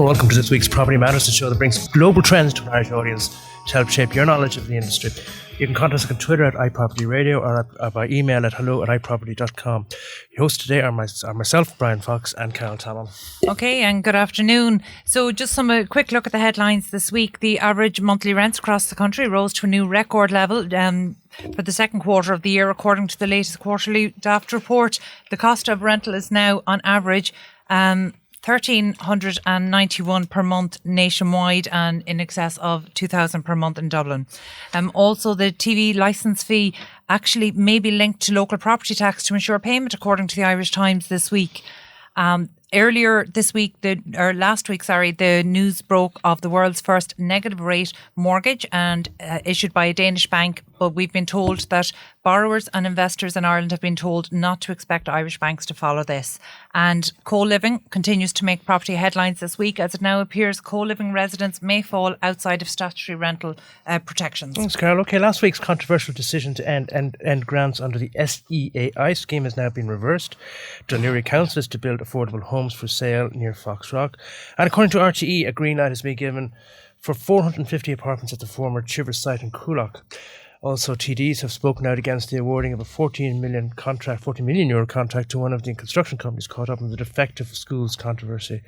Welcome to this week's Property Matters, the show that brings global trends to an Irish audience to help shape your knowledge of the industry. You can contact us on Twitter at iPropertyRadio or by email at hello@iproperty.com. Your hosts today are myself, Brian Fox, and Carol Talon. Okay, and good afternoon. So just a quick look at the headlines this week. The average monthly rents across the country rose to a new record level for the second quarter of the year, according to the latest quarterly draft report. The cost of rental is now, on average, $1,391 per month nationwide and in excess of $2,000 per month in Dublin. Also, the TV licence fee actually may be linked to local property tax to ensure payment, according to the Irish Times this week. Earlier this week, last week, the news broke of the world's first negative rate mortgage and issued by a Danish bank. But we've been told that borrowers and investors in Ireland have been told not to expect Irish banks to follow this. And co-living continues to make property headlines this week, as it now appears co-living residents may fall outside of statutory rental protections. Thanks, Carol. Okay, last week's controversial decision to end grants under the SEAI scheme has now been reversed. Dún Laoghaire Council is to build affordable homes for sale near Foxrock. And according to RTE, a green light has been given for 450 apartments at the former Chivers site in Coolock. Also, TDs have spoken out against the awarding of a €14 million contract to one of the construction companies caught up in the defective schools controversy.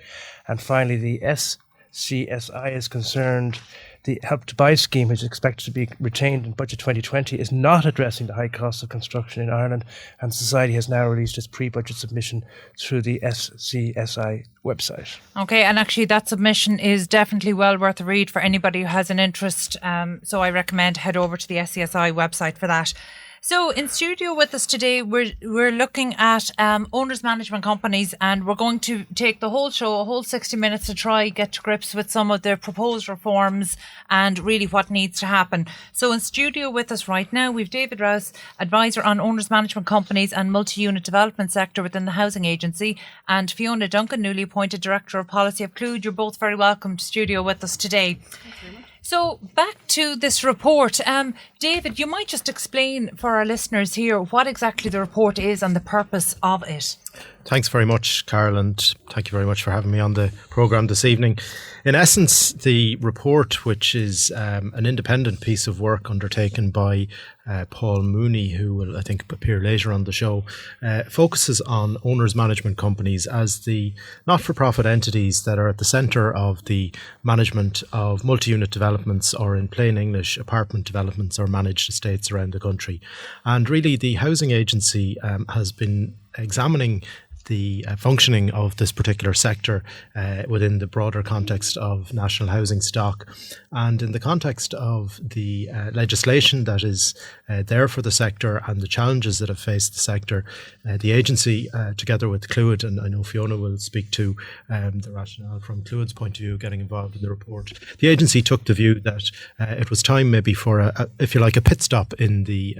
And finally, the SCSI is concerned the Help to Buy scheme, which is expected to be retained in Budget 2020, is not addressing the high costs of construction in Ireland, and society has now released its pre-budget submission through the SCSI website. Okay, and actually that submission is definitely well worth a read for anybody who has an interest, so I recommend head over to the SCSI website for that. So in studio with us today, we're looking at owners management companies, and we're going to take the whole show, a whole 60 minutes, to try get to grips with some of the proposed reforms and really what needs to happen. So in studio with us right now, we've David Rouse, advisor on owners management companies and multi-unit development sector within the housing agency, and Fiona Dunkin, newly appointed director of policy of Clúid. You're both very welcome to studio with us today. Thanks very much. So back to this report. David, you might just explain for our listeners here what exactly the report is and the purpose of it. Thanks very much, Carol, and thank you very much for having me on the programme this evening. In essence, the report, which is an independent piece of work undertaken by Paul Mooney, who will, I think, appear later on the show, focuses on owners management companies as the not-for-profit entities that are at the centre of the management of multi-unit developments, or in plain English, apartment developments or managed estates around the country. And really, the housing agency has been examining the functioning of this particular sector within the broader context of national housing stock, and in the context of the legislation that is there for the sector and the challenges that have faced the sector. The agency, together with Cluid, and I know Fiona will speak to the rationale from Cluid's point of view getting involved in the report, the agency took the view that it was time maybe for if you like, a pit stop in the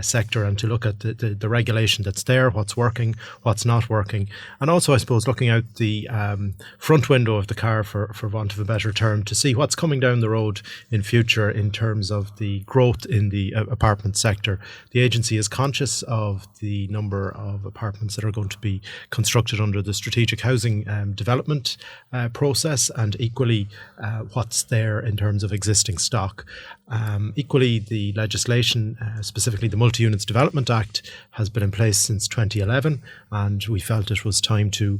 sector, and to look at the regulation that's there, what's working, what's not working, and also, I suppose, looking out the front window of the car, for want of a better term, to see what's coming down the road in future in terms of the growth in the apartment sector. The agency is conscious of the number of apartments that are going to be constructed under the strategic housing development process, and equally what's there in terms of existing stock. Equally, the legislation, specifically the Multi-Units Development Act, has been in place since 2011, and we felt it was time to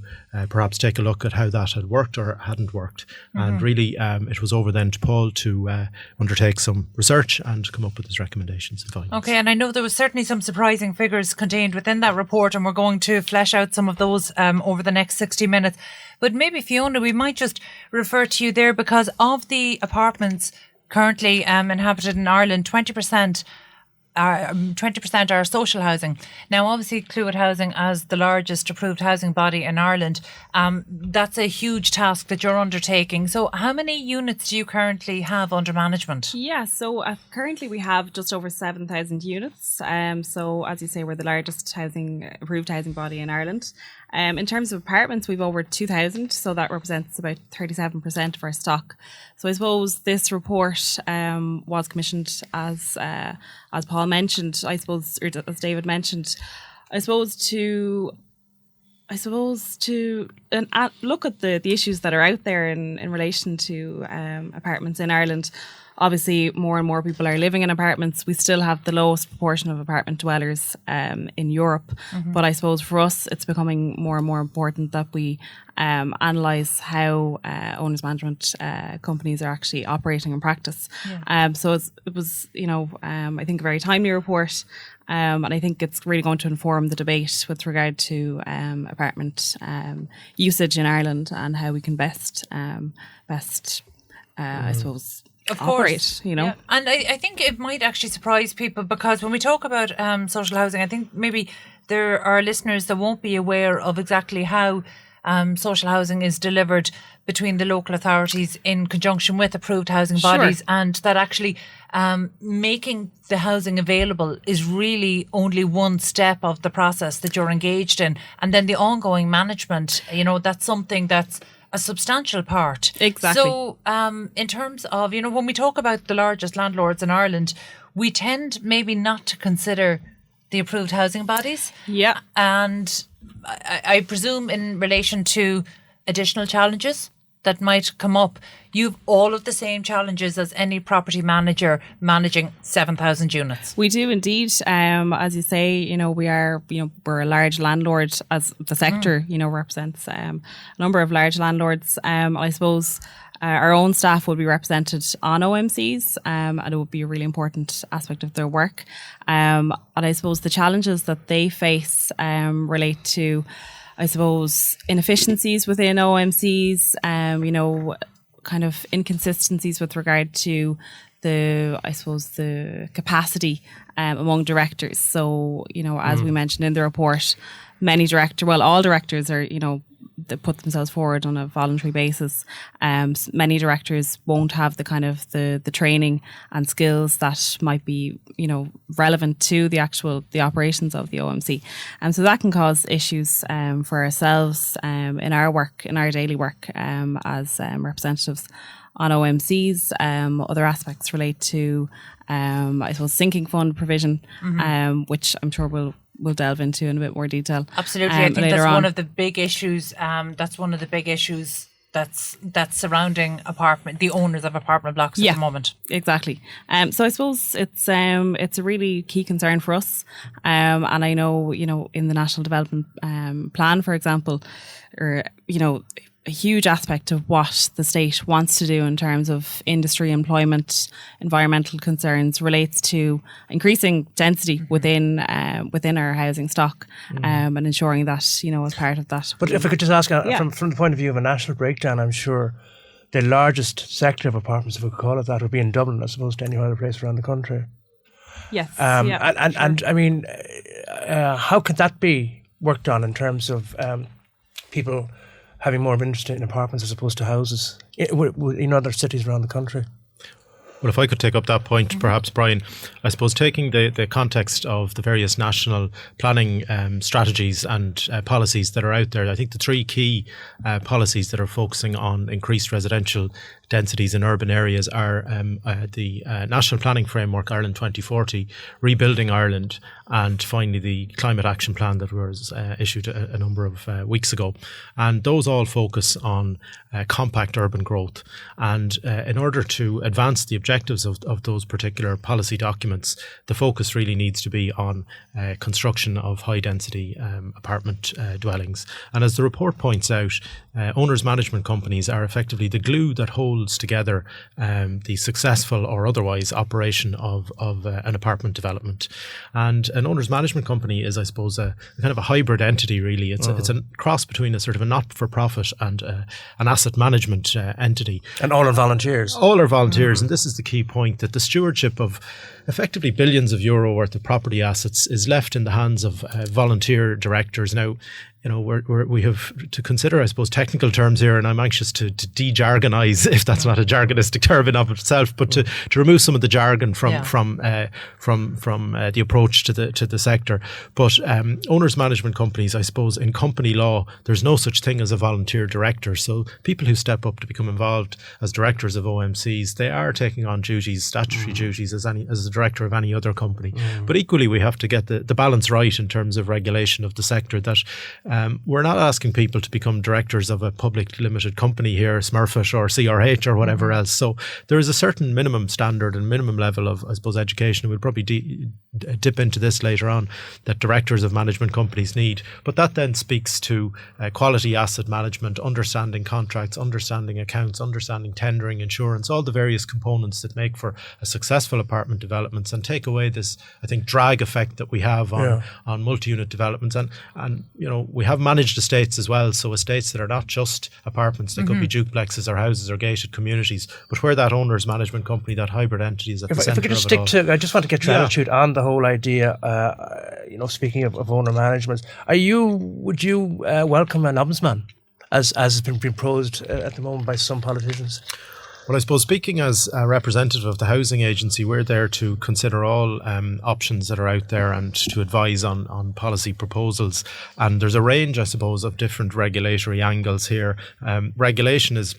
perhaps take a look at how that had worked or hadn't worked. Mm-hmm. And really, it was over then to Paul to undertake some research and come up with his recommendations and findings. Okay, and I know there was certainly some surprising figures contained within that report, and we're going to flesh out some of those over the next 60 minutes. But maybe, Fiona, we might just refer to you there, because of the apartments currently inhabited in Ireland, 20% are social housing. Now, obviously, Cluid Housing, as the largest approved housing body in Ireland, that's a huge task that you're undertaking. So how many units do you currently have under management? Yeah, so currently we have just over 7,000 units. So as you say, we're the largest approved housing body in Ireland. In terms of apartments, we've over 2,000, so that represents about 37% of our stock. So I suppose this report was commissioned, as Paul mentioned, I suppose, or as David mentioned, I suppose to I suppose to look at the issues that are out there in relation to apartments in Ireland. Obviously, more and more people are living in apartments. We still have the lowest proportion of apartment dwellers in Europe. But I suppose for us, it's becoming more and more important that we analyse how owners management companies are actually operating in practice. So it was, I think a very timely report. And I think it's really going to inform the debate with regard to apartment usage in Ireland and how we can best, I suppose, of operate, course. Yeah. And I think it might actually surprise people, because when we talk about social housing, I think maybe there are listeners that won't be aware of exactly how social housing is delivered between the local authorities in conjunction with approved housing bodies, and that actually making the housing available is really only one step of the process that you're engaged in. And then the ongoing management, that's something that's a substantial part. Exactly. So in terms of, when we talk about the largest landlords in Ireland, we tend maybe not to consider the approved housing bodies. Yeah. And I presume in relation to additional challenges that might come up, you've all of the same challenges as any property manager managing 7,000 units. We do indeed. As you say, we're a large landlord, as the sector, represents a number of large landlords. I suppose our own staff will be represented on OMCs, and it would be a really important aspect of their work. And I suppose the challenges that they face relate to, I suppose, inefficiencies within OMCs, kind of inconsistencies with regard to the capacity among directors. So, as we mentioned in the report, all directors are, that put themselves forward on a voluntary basis. Many directors won't have the kind of the training and skills that might be, relevant to the operations of the OMC. So that can cause issues for ourselves in our daily work as representatives on OMCs. Other aspects relate to, I suppose, sinking fund provision, which I'm sure we'll delve into in a bit more detail. Absolutely. I think that's one of the big issues. That's one of the big issues that's surrounding the owners of apartment blocks at the moment. Exactly. So I suppose it's a really key concern for us. And I know, in the National Development Plan, for example, or, a huge aspect of what the state wants to do in terms of industry, employment, environmental concerns relates to increasing density within our housing stock, and ensuring that, as part of that. But if I could just ask, from the point of view of a national breakdown, I'm sure the largest sector of apartments, if we could call it that, would be in Dublin as opposed to any other place around the country. Yes. And I mean, how could that be worked on in terms of people having more of an interest in apartments as opposed to houses in other cities around the country? Well, if I could take up that point, perhaps, Brian, I suppose taking the context of the various national planning strategies and policies that are out there, I think the three key policies that are focusing on increased residential densities in urban areas are the National Planning Framework Ireland 2040, Rebuilding Ireland, and finally the Climate Action Plan that was issued a number of weeks ago. And those all focus on compact urban growth. And in order to advance the objectives of those particular policy documents, the focus really needs to be on construction of high density apartment dwellings. And as the report points out, owners management companies are effectively the glue that holds together the successful or otherwise operation of an apartment development. And an owners management company is, I suppose, a kind of a hybrid entity, really. It's a cross between a sort of a not-for-profit and an asset management entity. And all are volunteers. All are volunteers. And this is the key point, that the stewardship of effectively billions of euro worth of property assets is left in the hands of volunteer directors. Now, we have to consider, I suppose, technical terms here, and I'm anxious to de-jargonize, if that's not a jargonistic term in of itself, but to remove some of the jargon from the approach to the sector. But owners management companies, I suppose, in company law, there's no such thing as a volunteer director. So people who step up to become involved as directors of OMCs, they are taking on duties, statutory duties, as director of any other company. But equally, we have to get the balance right in terms of regulation of the sector, that we're not asking people to become directors of a public limited company here, Smurfit or CRH or whatever else. So there is a certain minimum standard and minimum level of, I suppose, education. We'll probably dip into this later on, that directors of management companies need. But that then speaks to quality asset management, understanding contracts, understanding accounts, understanding tendering, insurance, all the various components that make for a successful apartment developments, and take away this, I think, drag effect that we have on multi-unit developments. And you know, we have managed estates as well, so estates that are not just apartments, they could be duplexes or houses or gated communities, but where that owner's management company, that hybrid entity, is at the centre of it all. If we could just stick to, I just want to get your attitude on the whole idea, you know, speaking of owner management, would you welcome an ombudsman, as has been proposed at the moment by some politicians? Well, I suppose, speaking as a representative of the housing agency, we're there to consider all options that are out there and to advise on policy proposals. And there's a range, I suppose, of different regulatory angles here. Regulation is,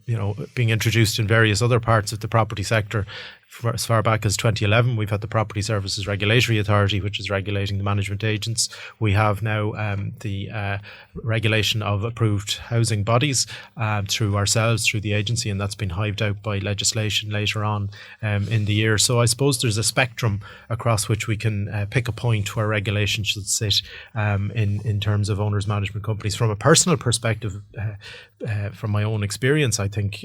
you know, being introduced in various other parts of the property sector. For as far back as 2011, we've had the Property Services Regulatory Authority, which is regulating the management agents. We have now the regulation of approved housing bodies through ourselves, through the agency, and that's been hived out by legislation later on in the year. So I suppose there's a spectrum across which we can pick a point where regulation should sit in terms of owners' management companies. From a personal perspective, from my own experience, I think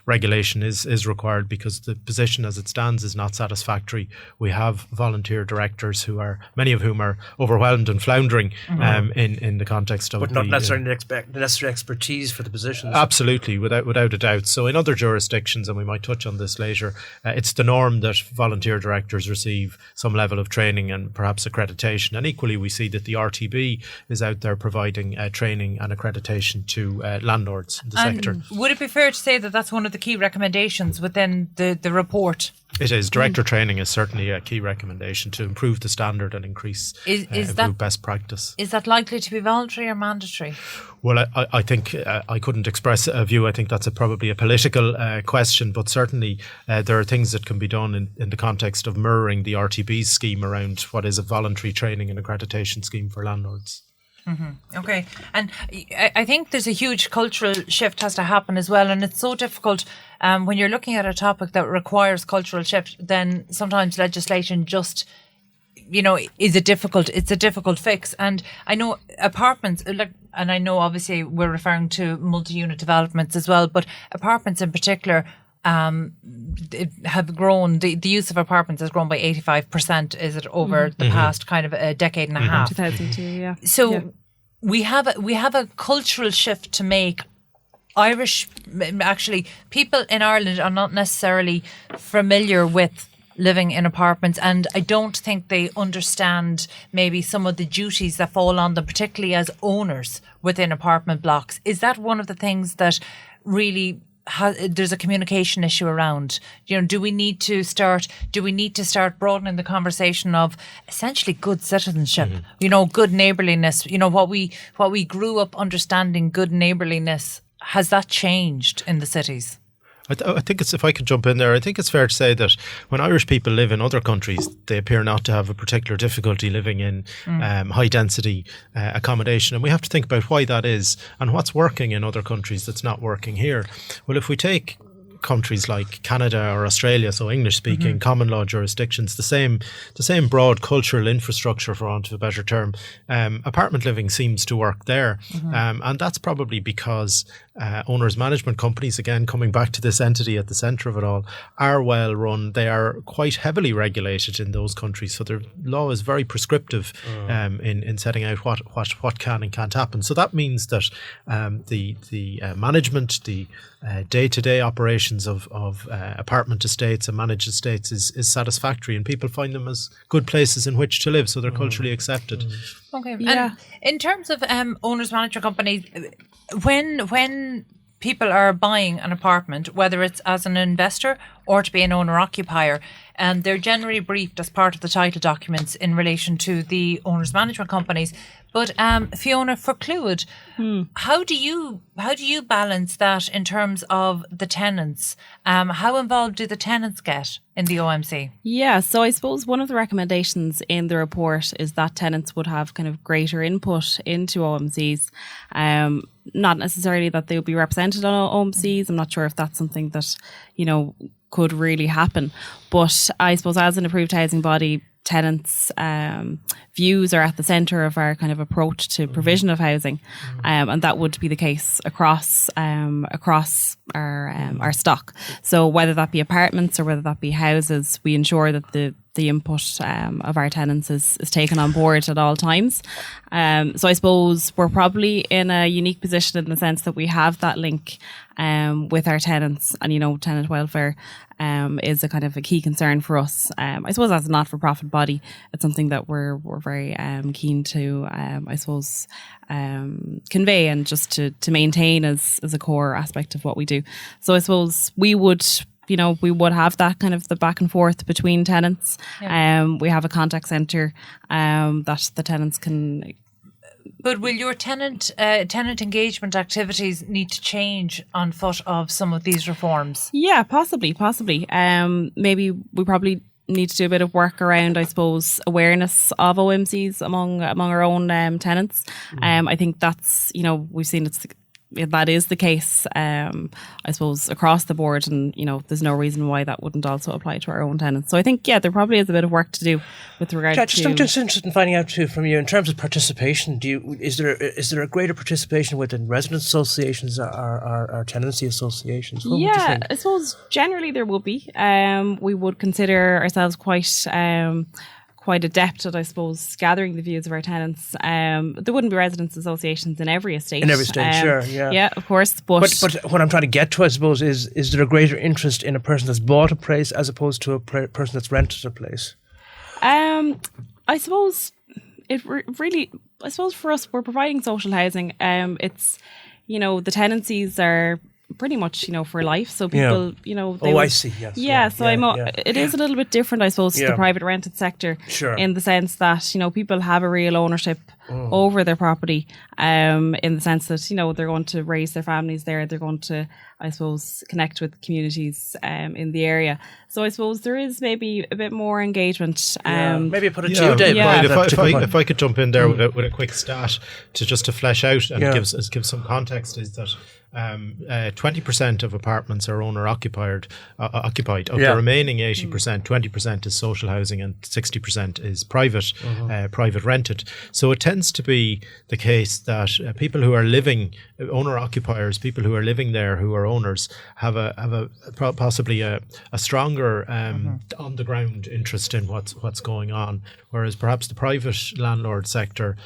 regulation is required, because the position as it stands is not satisfactory. We have volunteer directors who are, many of whom are overwhelmed and floundering in the context of, but not necessarily the necessary expertise for the positions. Absolutely, without a doubt. So in other jurisdictions, and we might touch on this later, it's the norm that volunteer directors receive some level of training and perhaps accreditation. And equally, we see that the RTB is out there providing training and accreditation to landlords in the sector. Would it be fair to say that that's one of the key recommendations within the report? It is. Director training is certainly a key recommendation to improve the standard and improve best practice. Is that likely to be voluntary or mandatory? Well, I think I couldn't express a view. I think that's probably a political question, but certainly there are things that can be done in the context of mirroring the RTB's scheme around what is a voluntary training and accreditation scheme for landlords. Okay. And I think there's a huge cultural shift has to happen as well. And it's so difficult when you're looking at a topic that requires cultural shift, then sometimes legislation just, you know, it's a difficult fix. And I know apartments, and I know obviously we're referring to multi-unit developments as well, but apartments in particular have grown, the use of apartments has grown by 85%, is it, over the past kind of a decade and a half. 2002, yeah. So we have a cultural shift to make. Actually, people in Ireland are not necessarily familiar with living in apartments, and I don't think they understand maybe some of the duties that fall on them, particularly as owners within apartment blocks. Is that one of the things that really there's a communication issue around? You know, do we need to start broadening the conversation of essentially good citizenship, you know, good neighbourliness, you know, what we grew up understanding good neighbourliness? Has that changed in the cities? I think it's, if I could jump in there, I think it's fair to say that when Irish people live in other countries, they appear not to have a particular difficulty living in high density accommodation. And we have to think about why that is and what's working in other countries that's not working here. Well, if we take countries like Canada or Australia, so English-speaking common law jurisdictions, the same broad cultural infrastructure, for want of a better term, apartment living seems to work there, and that's probably because owners' management companies, again coming back to this entity at the centre of it all, are well run. They are quite heavily regulated in those countries, so their law is very prescriptive in setting out what can and can't happen. So that means that the management, the day-to-day operations of apartment estates and managed estates is satisfactory, and people find them as good places in which to live, so they're culturally accepted. Okay. Yeah. And in terms of owners management companies, when people are buying an apartment, whether it's as an investor or to be an owner-occupier. And they're generally briefed as part of the title documents in relation to the owners' management companies. But Fiona, for Cluid, how do you balance that in terms of the tenants? How involved do the tenants get in the OMC? Yeah, so I suppose one of the recommendations in the report is that tenants would have kind of greater input into OMCs. Not necessarily that they would be represented on OMCs. I'm not sure if that's something that, could really happen. But I suppose as an approved housing body, tenants' views are at the centre of our kind of approach to provision of housing, and that would be the case across our stock. So whether that be apartments or whether that be houses, we ensure that the input of our tenants is taken on board at all times. So I suppose we're probably in a unique position in the sense that we have that link with our tenants, and tenant welfare is a kind of a key concern for us. I suppose as a not-for-profit body, it's something that we're very keen to convey and just to maintain as a core aspect of what we do. So I suppose we would have that kind of the back and forth between tenants. Yeah. We have a contact centre that the tenants can. But will your tenant engagement activities need to change on foot of some of these reforms? Yeah, possibly. Maybe we probably need to do a bit of work around, I suppose, awareness of OMCs among our own tenants. I think that's, we've seen that is the case, I suppose, across the board, and there's no reason why that wouldn't also apply to our own tenants. So I think, there probably is a bit of work to do with regard to. I'm just interested in finding out too from you in terms of participation. Is there a greater participation within resident associations or tenancy associations? What would you think? I suppose generally there will be. We would consider ourselves quite adept at, I suppose, gathering the views of our tenants. There wouldn't be residents' associations in every estate. In every estate, sure, yeah. Yeah, of course. But what I'm trying to get to, I suppose, is there a greater interest in a person that's bought a place as opposed to a person that's rented a place? I suppose it really, I suppose for us, we're providing social housing. It's, the tenancies are pretty much, for life. So people, I see. Yes. Yeah. It is a little bit different, I suppose, to the private rented sector. Sure. In the sense that, people have a real ownership over their property, in the sense that, they're going to raise their families there. They're going to, I suppose, connect with communities in the area. So I suppose there is maybe a bit more engagement. Maybe put it to you, Dave. If I could jump in there with a quick stat to flesh out and give some context, is that 20% of apartments are owner occupied. Of the remaining 80%, 20% is social housing and 60% is private rented. So it tends to be the case that people who are living, owner occupiers, people who are living there who are owners, have possibly a stronger on the ground interest in what's going on, whereas perhaps the private landlord sector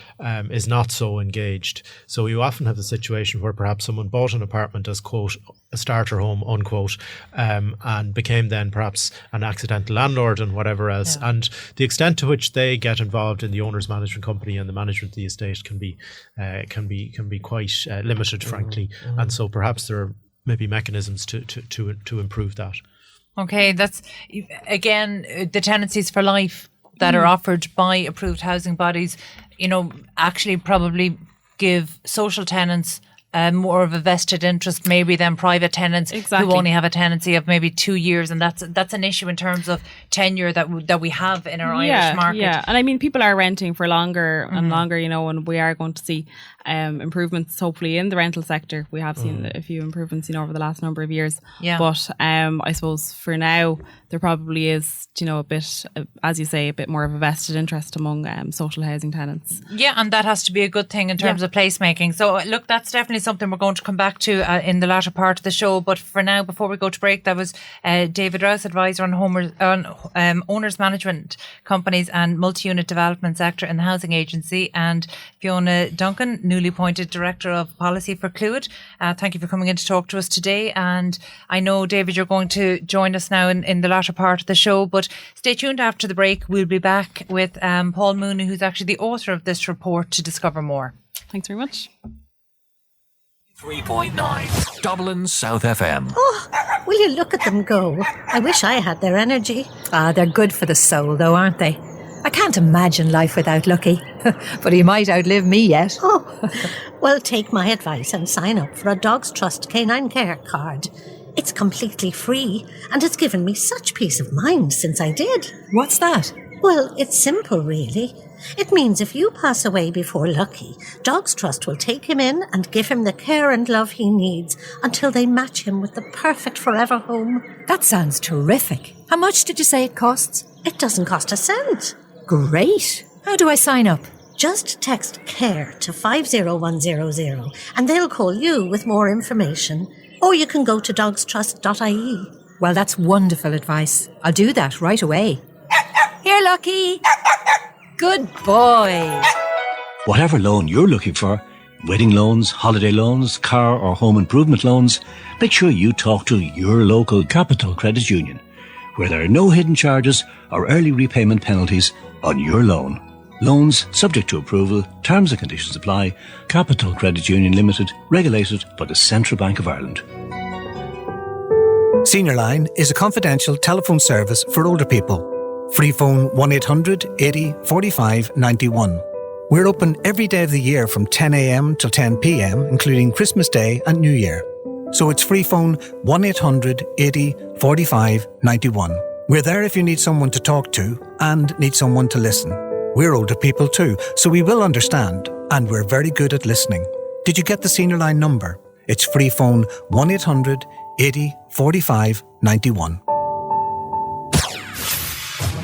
is not so engaged. So you often have the situation where perhaps someone bought an apartment as, quote, a starter home, unquote, and became then perhaps an accidental landlord and whatever else. Yeah. And the extent to which they get involved in the owner's management company and the management of the estate can be quite limited, frankly. And so perhaps there are maybe mechanisms to improve that. Okay, that's again the tenancies for life that are offered by approved housing bodies. Actually probably give social tenants more of a vested interest maybe than private tenants who only have a tenancy of maybe 2 years, and that's an issue in terms of tenure that we have in our Irish market. Yeah, and I mean people are renting for longer and longer, and we are going to see improvements hopefully in the rental sector. We have seen a few improvements, over the last number of years. Yeah. But I suppose for now there probably is, a bit, as you say, a bit more of a vested interest among social housing tenants. Yeah, and that has to be a good thing in terms of placemaking. So look, that's definitely something we're going to come back to in the latter part of the show. But for now, before we go to break, that was David Rouse, advisor on owners management companies and multi-unit development sector in the housing agency, and Fiona Duncan, newly appointed director of policy for Cluid. Thank you for coming in to talk to us today. And I know, David, you're going to join us now in the latter part of the show, but stay tuned after the break. We'll be back with Paul Mooney, who's actually the author of this report, to discover more. Thanks very much. 3.9 Dublin South FM. Oh, will you look at them go? I wish I had their energy. They're good for the soul, though, aren't they? I can't imagine life without Lucky. But he might outlive me yet. Oh, well, take my advice and sign up for a Dogs Trust Canine Care card. It's completely free, and it's given me such peace of mind since I did. What's that? Well, it's simple, really. It means if you pass away before Lucky, Dogs Trust will take him in and give him the care and love he needs until they match him with the perfect forever home. That sounds terrific. How much did you say it costs? It doesn't cost a cent. Great. How do I sign up? Just text CARE to 50100 and they'll call you with more information. Or you can go to dogstrust.ie. Well, that's wonderful advice. I'll do that right away. Here, Lucky. Good boy. Whatever loan you're looking for, wedding loans, holiday loans, car or home improvement loans, make sure you talk to your local Capital Credit Union, where there are no hidden charges or early repayment penalties on your loan. Loans subject to approval, terms and conditions apply. Capital Credit Union Limited, regulated by the Central Bank of Ireland. Senior Line is a confidential telephone service for older people. Free phone 1800 80 45 91. We're open every day of the year from 10 a.m. till 10 p.m, including Christmas Day and New Year. So it's free phone 1800 80 45 91. We're there if you need someone to talk to and need someone to listen. We're older people too, so we will understand, and we're very good at listening. Did you get the Senior Line number? It's free phone 1800 80 45 91.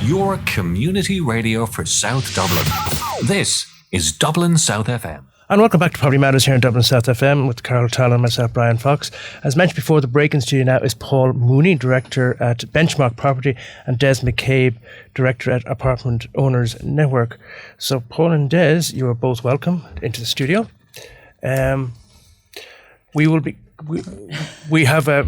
Your community radio for South Dublin. This is Dublin South FM. And welcome back to Property Matters here in Dublin South FM with Carol Tallon and myself, Brian Fox. As mentioned before, the break-in studio now is Paul Mooney, Director at Benchmark Property, and Des McCabe, Director at Apartment Owners Network. So Paul and Des, you are both welcome into the studio. We have a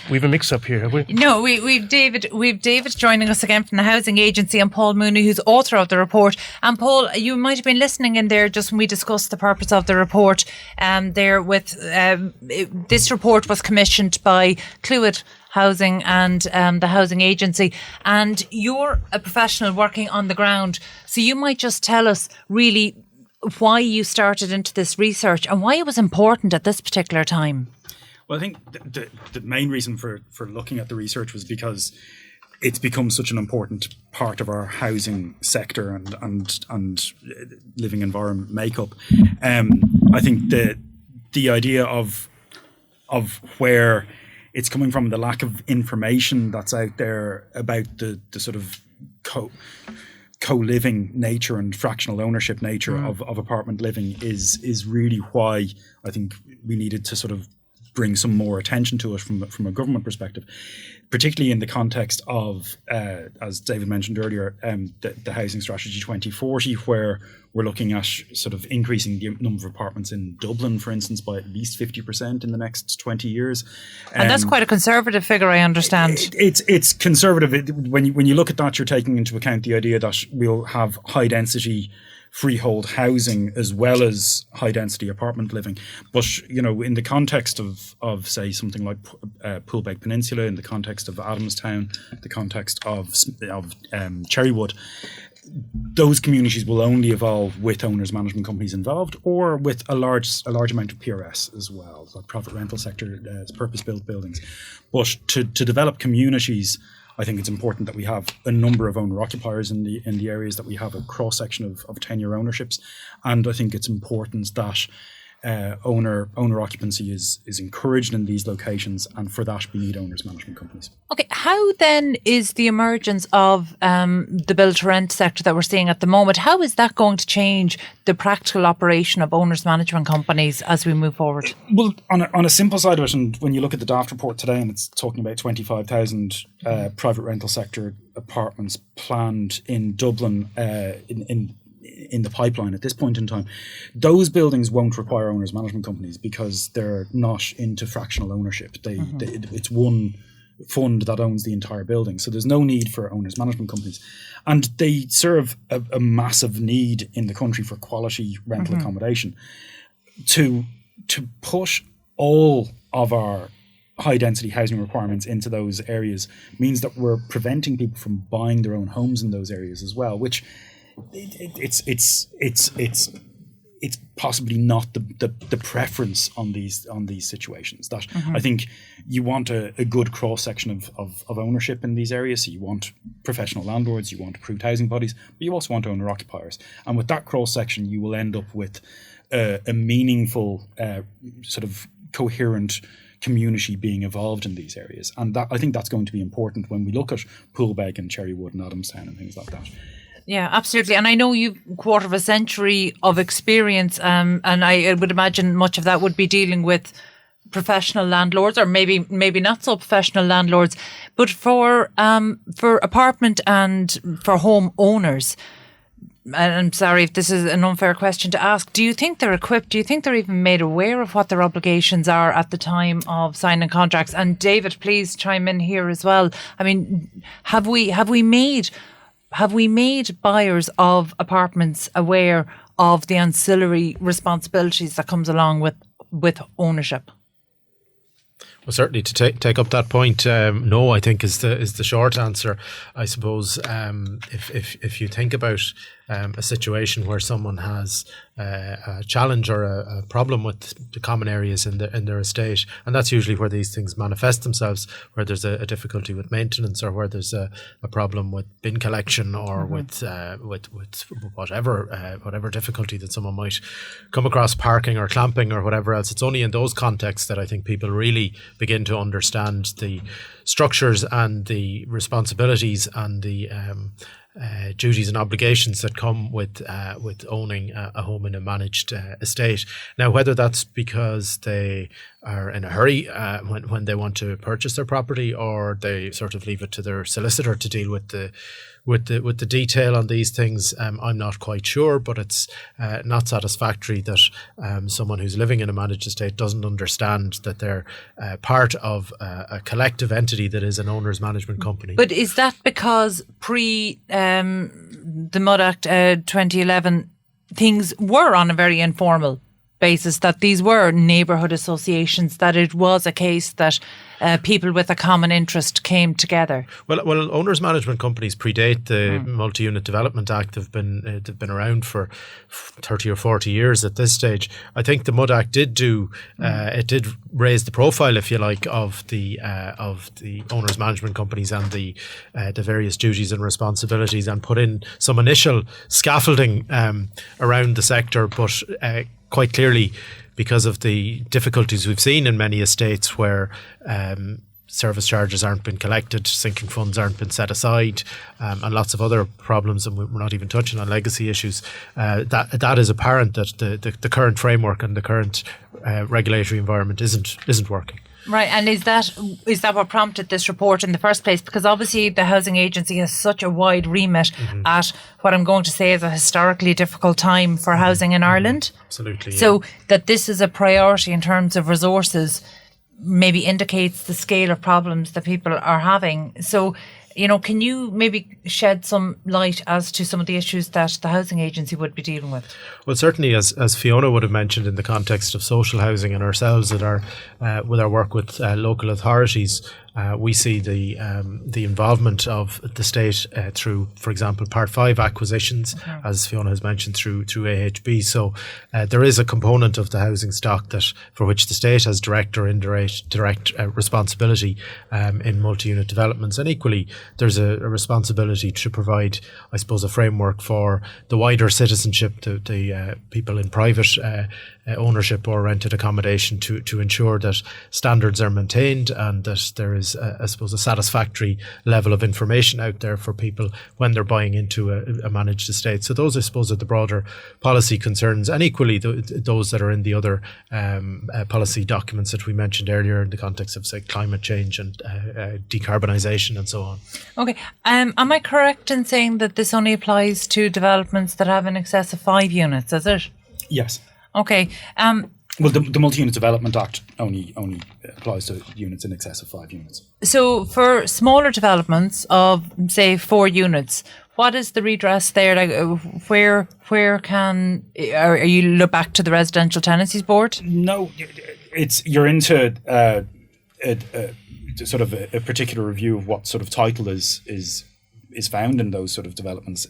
mix up here, have we? No, we've David joining us again from the housing agency, and Paul Mooney, who's author of the report. And Paul, you might have been listening in there just when we discussed the purpose of the report. This report was commissioned by Cluid Housing and the housing agency, and you're a professional working on the ground, so you might just tell us really why you started into this research and why it was important at this particular time. Well, I think the main reason for looking at the research was because it's become such an important part of our housing sector and living environment makeup. I think the idea of where it's coming from, the lack of information that's out there about the sort of co-living nature and fractional ownership nature of apartment living is really why I think we needed to sort of bring some more attention to it from a government perspective, particularly in the context of, as David mentioned earlier, the Housing Strategy 2040, where we're looking at sort of increasing the number of apartments in Dublin, for instance, by at least 50% in the next 20 years. And that's quite a conservative figure, I understand. It's conservative. When you look at that, you're taking into account the idea that we'll have high density freehold housing as well as high density apartment living. But, you know, in the context of say something like Poolbeg Peninsula, in the context of Adamstown, the context of Cherrywood, those communities will only evolve with owners management companies involved, or with a large amount of PRS as well, like private rental sector, purpose-built buildings. But to develop communities, I think it's important that we have a number of owner occupiers in the areas, that we have a cross section of tenure ownerships, and I think it's important that owner occupancy is encouraged in these locations, and for that we need owners management companies. Okay, how then is the emergence of the build to rent sector that we're seeing at the moment, how is that going to change the practical operation of owners management companies as we move forward? Well, on a simple side of it, and when you look at the DAFT report today, and it's talking about 25,000 private rental sector apartments planned in Dublin in the pipeline at this point in time, those buildings won't require owners management companies because they're not into fractional ownership. It's one fund that owns the entire building, so there's no need for owners management companies, and they serve a massive need in the country for quality rental accommodation. To push all of our high density housing requirements into those areas means that we're preventing people from buying their own homes in those areas as well, which it's possibly not the preference on these situations. That I think you want a good cross section of ownership in these areas. So you want professional landlords, you want approved housing bodies, but you also want owner occupiers. And with that cross section, you will end up with a meaningful sort of coherent community being evolved in these areas. And that, I think that's going to be important when we look at Poolbeg and Cherrywood and Adamstown and things like that. Yeah, absolutely. And I know you've a quarter of a century of experience, and I would imagine much of that would be dealing with professional landlords, or maybe not so professional landlords. But for apartment and for home owners, and I'm sorry if this is an unfair question to ask, do you think they're equipped? Do you think they're even made aware of what their obligations are at the time of signing contracts? And David, please chime in here as well. I mean, have we made buyers of apartments aware of the ancillary responsibilities that comes along with ownership? Well, certainly to take up that point, no, I think is the short answer. I suppose if you think about a situation where someone has a challenge or a problem with the common areas in their estate, and that's usually where these things manifest themselves, where there's a difficulty with maintenance, or where there's a problem with bin collection, or with whatever difficulty that someone might come across, parking or clamping or whatever else. It's only in those contexts that I think people really begin to understand the structures and the responsibilities and the duties and obligations that come with owning a home in a managed estate. Now, whether that's because they are in a hurry when they want to purchase their property, or they sort of leave it to their solicitor to deal with the detail on these things, I'm not quite sure, but it's not satisfactory that someone who's living in a managed estate doesn't understand that they're part of a collective entity that is an owner's management company. But is that because pre the Mud Act 2011, things were on a very informal basis, that these were neighbourhood associations, that it was a case that people with a common interest came together? Well, owners management companies predate the Multi-Unit Development Act. They've been around for 30 or 40 years at this stage. I think the Mud Act did it did raise the profile, if you like, of the owners management companies and the various duties and responsibilities, and put in some initial scaffolding around the sector, but quite clearly, because of the difficulties we've seen in many estates where service charges aren't been collected, sinking funds aren't been set aside, and lots of other problems, and we're not even touching on legacy issues, that is apparent that the current framework and the current regulatory environment isn't working. Right, and is that what prompted this report in the first place? Because obviously the Housing Agency has such a wide remit at what I'm going to say is a historically difficult time for housing in Ireland. Absolutely. Yeah. So that this is a priority in terms of resources maybe indicates the scale of problems that people are having. So, can you maybe shed some light as to some of the issues that the Housing Agency would be dealing with? Well, certainly, as Fiona would have mentioned, in the context of social housing and ourselves with our work with local authorities, we see the involvement of the state through, for example, Part 5 acquisitions, as Fiona has mentioned, through AHB. So there is a component of the housing stock for which the state has direct or indirect responsibility in multi-unit developments. And equally, there's a responsibility to provide, I suppose, a framework for the wider citizenship, the people in private ownership or rented accommodation, to ensure that standards are maintained and that there is, I suppose, a satisfactory level of information out there for people when they're buying into a managed estate. So those, I suppose, are the broader policy concerns, and equally those that are in the other policy documents that we mentioned earlier in the context of, say, climate change and decarbonisation and so on. Okay. Am I correct in saying that this only applies to developments that have in excess of 5 units, is it? Yes. Okay. Well, the Multi-Unit Development Act only applies to units in excess of 5 units. So for smaller developments of, say, 4 units, what is the redress there? Like, where can, are you look back to the Residential Tenancies Board? No, you're into sort of a particular review of what sort of title is found in those sort of developments.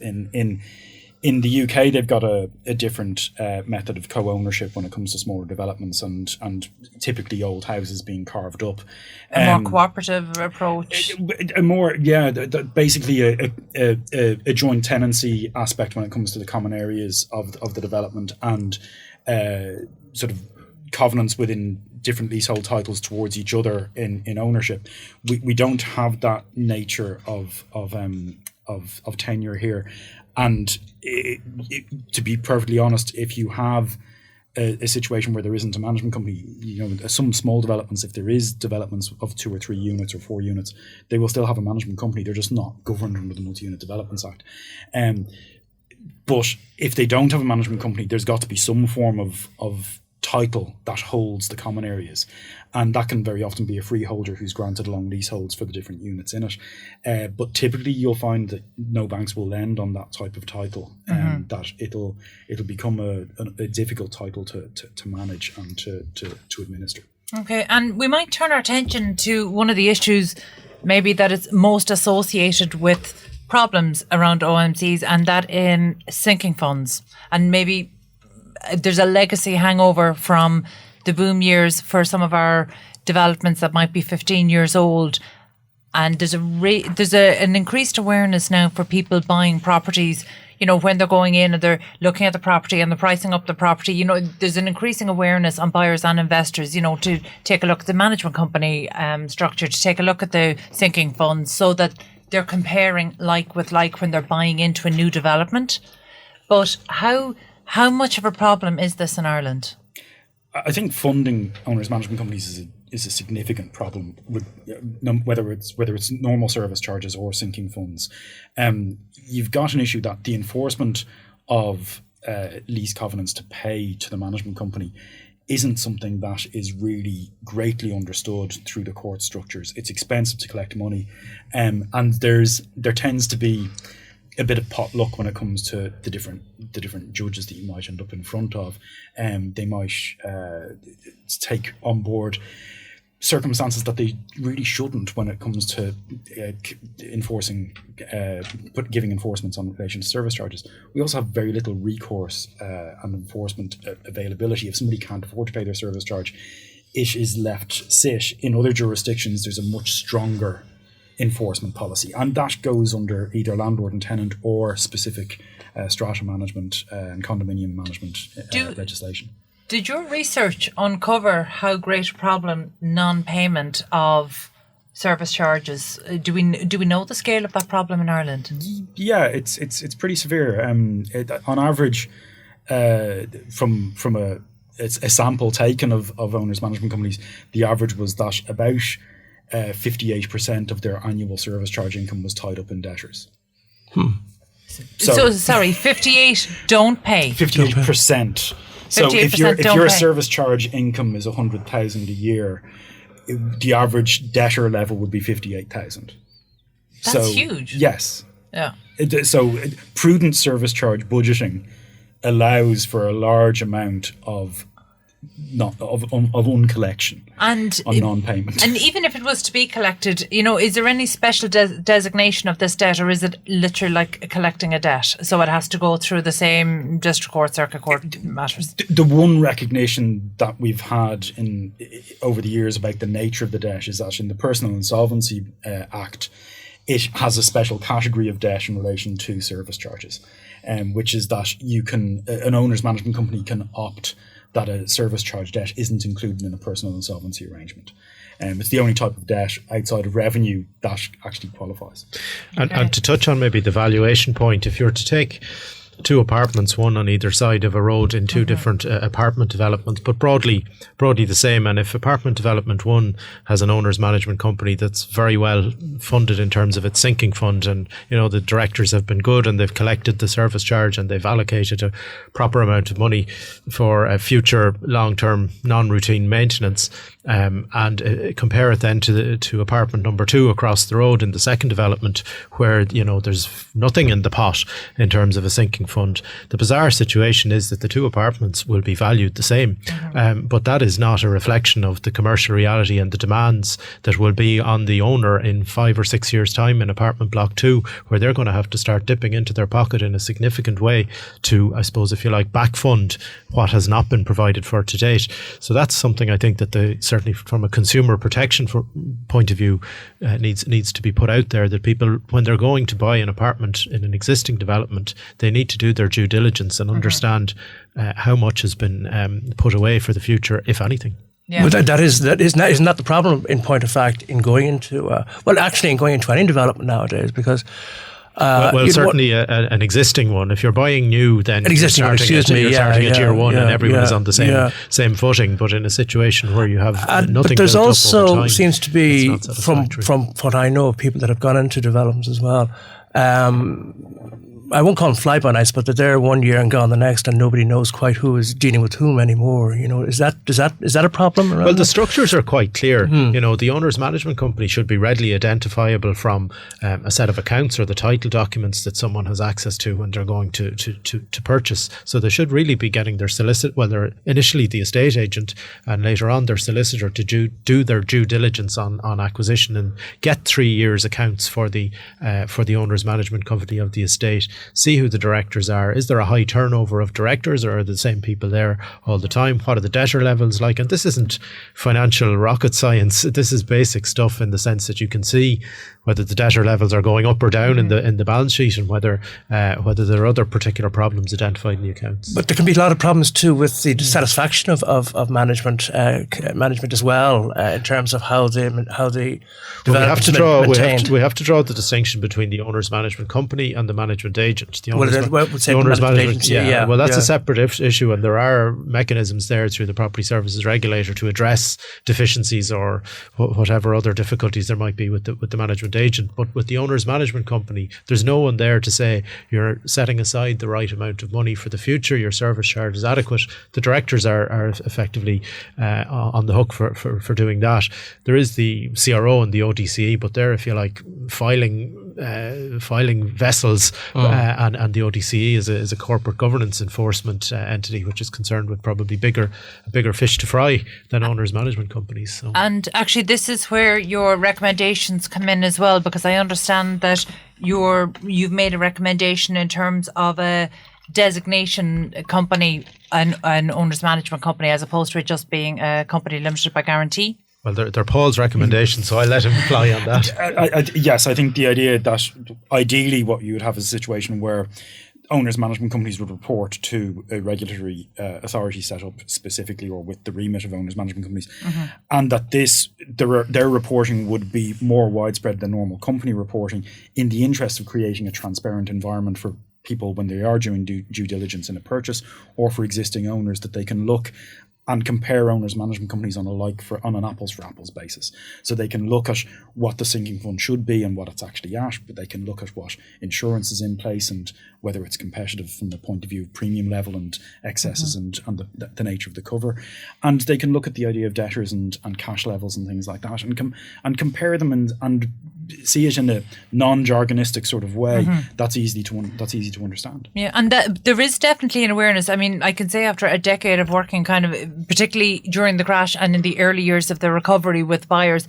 In the UK, they've got a different method of co-ownership when it comes to smaller developments, and typically old houses being carved up. A more cooperative approach. Basically a joint tenancy aspect when it comes to the common areas of the development, and sort of covenants within different leasehold titles towards each other in ownership. We don't have that nature of tenure here. And to be perfectly honest, if you have a situation where there isn't a management company, some small developments, if there is developments of 2 or 3 units or 4 units, they will still have a management company. They're just not governed under the Multi-Unit Developments Act. But if they don't have a management company, there's got to be some form of title that holds the common areas, and that can very often be a freeholder who's granted long leaseholds for the different units in it. But typically you'll find that no banks will lend on that type of title, and that it'll become a difficult title to manage and to administer. Okay, and we might turn our attention to one of the issues maybe that is most associated with problems around OMCs, and that in sinking funds. And maybe there's a legacy hangover from the boom years for some of our developments that might be 15 years old, and there's an increased awareness now for people buying properties. When they're going in and they're looking at the property and they're pricing up the property, there's an increasing awareness on buyers and investors, to take a look at the management company structure, to take a look at the sinking funds, so that they're comparing like with like when they're buying into a new development. But how much of a problem is this in Ireland? I think funding owners' management companies is a significant problem, with, whether it's normal service charges or sinking funds. You've got an issue that the enforcement of lease covenants to pay to the management company isn't something that is really greatly understood through the court structures. It's expensive to collect money, and there tends to be a bit of pot luck when it comes to the different judges that you might end up in front of. They might take on board circumstances that they really shouldn't when it comes to giving enforcements on relation to service charges. We also have very little recourse and enforcement availability. If somebody can't afford to pay their service charge, it is left sit. In other jurisdictions, there's a much stronger enforcement policy, and that goes under either landlord and tenant or specific strata management and condominium management legislation. Did your research uncover how great a problem non-payment of service charges? Do we know the scale of that problem in Ireland? Yeah, it's pretty severe. On average, from a sample taken of owners' management companies, the average was that about 58% of their annual service charge income was tied up in debtors. So sorry, 58 don't pay. 58%. So if your service charge income is 100,000 a year, the average debtor level would be 58,000. That's huge. Yes. Yeah. So prudent service charge budgeting allows for a large amount of uncollection and on non-payment. And even if it was to be collected, is there any special designation of this debt, or is it literally like collecting a debt? So it has to go through the same district court, circuit court matters? The one recognition that we've had over the years about the nature of the debt is that in the Personal Insolvency Act, it has a special category of debt in relation to service charges, which is that an owner's management company can opt that a service charge debt isn't included in a personal insolvency arrangement. It's the only type of debt outside of revenue that actually qualifies. And to touch on maybe the valuation point, if you're to take two apartments, one on either side of a road in two different apartment developments, but broadly the same. And if apartment development one has an owner's management company that's very well funded in terms of its sinking fund, and the directors have been good and they've collected the service charge and they've allocated a proper amount of money for a future long-term non-routine maintenance, and compare it then to apartment number 2 across the road in the second development, where there's nothing in the pot in terms of a sinking fund. The bizarre situation is that the two apartments will be valued the same, but that is not a reflection of the commercial reality and the demands that will be on the owner in 5 or 6 years' time in apartment block 2, where they're going to have to start dipping into their pocket in a significant way to, I suppose, if you like, back fund what has not been provided for to date. So that's something I think that certainly from a consumer protection point of view needs to be put out there, that people, when they're going to buy an apartment in an existing development, they need to do their due diligence and understand how much has been put away for the future, if anything. Yeah. But isn't that the problem, in point of fact, in going into any development nowadays? Because certainly an existing one. If you're buying new, then you're starting at year one, and everyone is on the same footing. But in a situation where you have nothing, but there's built also up over time, seems to be from what I know of people that have gone into developments as well. I won't call them fly-by-nights, but they're there one year and gone the next, and nobody knows quite who is dealing with whom anymore. Is that a problem? Well, the structures are quite clear. The owner's management company should be readily identifiable from a set of accounts or the title documents that someone has access to when they're going to purchase. So they should really be getting their solicitor, well, they're initially the estate agent, and later on their solicitor, to do their due diligence on acquisition and get 3 years accounts for the owner's management company of the estate. See who the directors are. Is there a high turnover of directors, or are the same people there all the time? What are the debtor levels like? And this isn't financial rocket science. This is basic stuff in the sense that you can see whether the debtor levels are going up or down in the balance sheet, and whether there are other particular problems identified in the accounts. But there can be a lot of problems too with the satisfaction of management as well, in terms of how the development is maintained. We have to draw the distinction between the owner's management company and the management agent. The owner's management agency. Well, that's a separate issue, and there are mechanisms there through the Property Services Regulator to address deficiencies or whatever other difficulties there might be with the management agent. But with the owner's management company, there's no one there to say you're setting aside the right amount of money for the future, your service charge is adequate. The directors are effectively on the hook for doing that. There is the CRO and the ODCE, but they're, if you like, filing vessels, and the ODCE is a corporate governance enforcement entity, which is concerned with probably bigger fish to fry than owners' management companies. So. And actually, this is where your recommendations come in as well, because I understand that you've made a recommendation in terms of a designation company, an owners' management company, as opposed to it just being a company limited by guarantee. Well, they're Paul's recommendations, so I let him fly on that. Yes, I think the idea that ideally what you would have is a situation where owners' management companies would report to a regulatory authority set up specifically or with the remit of owners' management companies, and that their reporting would be more widespread than normal company reporting, in the interest of creating a transparent environment for people when they are doing due diligence in a purchase, or for existing owners, that they can look and compare owners' management companies on an apples for apples basis. So they can look at what the sinking fund should be and what it's actually at, but they can look at what insurance is in place and whether it's competitive from the point of view of premium level and excesses and the nature of the cover. And they can look at the idea of debtors and cash levels and things like that, and compare them and see it in a non-jargonistic sort of way. That's easy to understand. Yeah, and there is definitely an awareness. I mean, I can say after a decade of working kind of, particularly during the crash and in the early years of the recovery with buyers,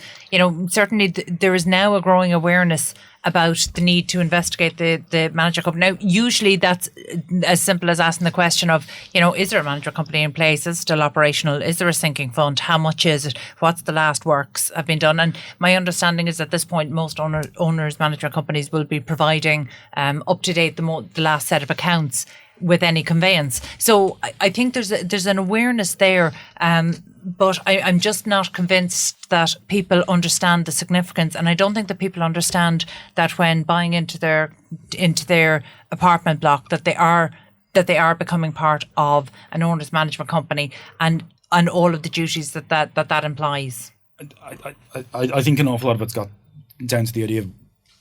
certainly there is now a growing awareness about the need to investigate the manager company. Now, usually that's as simple as asking the question of, is there a manager company in place? Is it still operational? Is there a sinking fund? How much is it? What's the last works have been done? And my understanding is at this point, most owners management companies will be providing up to date the last set of accounts with any conveyance. So I think there's an awareness there. but I'm just not convinced that people understand the significance, and I don't think that people understand that when buying into their apartment block that they are becoming part of an owner's management company and all of the duties that implies. I think an awful lot of it's got down to the idea of